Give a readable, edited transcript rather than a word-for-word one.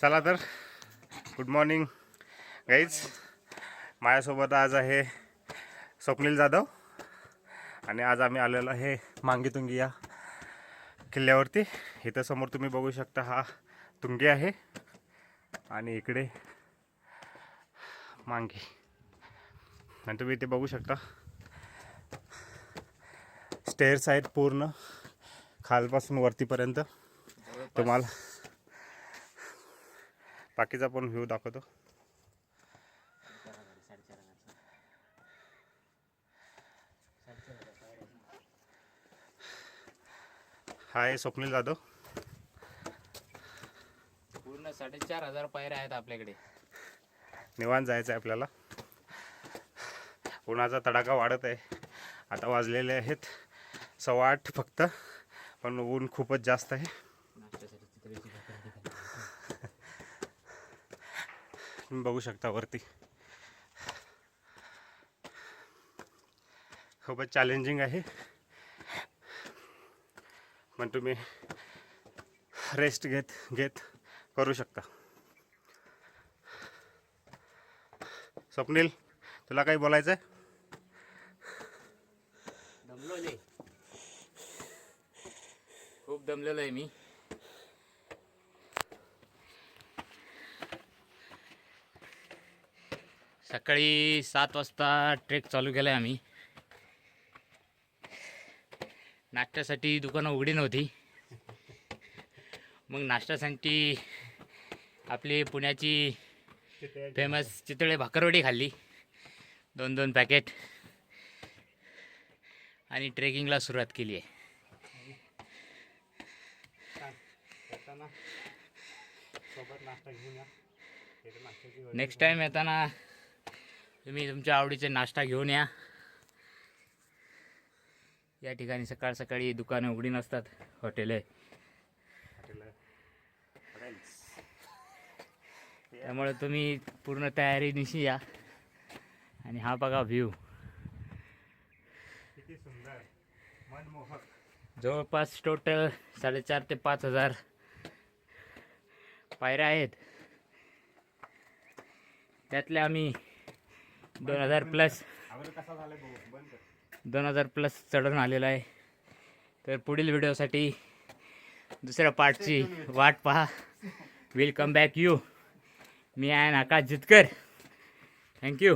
चला तर good morning guys. माझ्यासोबत आज आहे स्वप्नील जाधव आणि आज आम्ही आलेलो आहे मांगी तुंगी या किल्ल्यावरती. इथं समोर तुम्ही बघू शकता हा तुंगी आहे आणि इकडे मांगी, आणि तुम्ही इथे बघू शकता स्टेअर्स आहेत पूर्ण खालपासून वरतीपर्यंत. तुम्हाला बाकीचा पण व्ह्यू दाखवतो. हा आहे स्वप्नील जाधव. पूर्ण 4,500 पायऱ्या आहेत आपल्याकडे. निवांत जायचं आहे आपल्याला. उन्हाचा तडाखा वाढत आहे. आता वाजलेले आहेत 8:15 फक्त, पण ऊन खूपच जास्त आहे. तुम्ही बघू शकता वरती खूपच चॅलेंजिंग आहे, पण तुम्ही रेस्ट घेत करू शकता. स्वप्नील, तुला काही बोलायचं आहे? दमलोय, खूप दमलेलो आहे मी. सकाळी 7 वाजता ट्रेक चालू केला आहे आम्ही. नाश्त्यासाठी दुकानं उघडी नव्हती, मग नाश्त्यासाठी आपली पुण्याची फेमस चितळे भाकरवडी खाल्ली, 2 पॅकेट, आणि ट्रेकिंगला सुरुवात केली आहे. नेक्स्ट टाइम येताना तुम्ही तुमच्या आवडीचे नाश्ता घेऊन या. या ठिकाणी सकाळ सकाळी दुकानं उघडी नसतात, हॉटेल आहे, त्यामुळे तुम्ही पूर्ण तयारीनिशी या. आणि हा बघा व्ह्यू, किती सुंदर, मनमोहक. जवळपास टोटल 4,500 ते 5,000 पायऱ्या आहेत. त्यातल्या आम्ही 2,000 प्लस चढून आलेला आहे. तर पुढील व्हिडिओसाठी दुसऱ्या पार्टची वाट पहा. Will come back you. मी आहे आकाश जितकर. थँक्यू.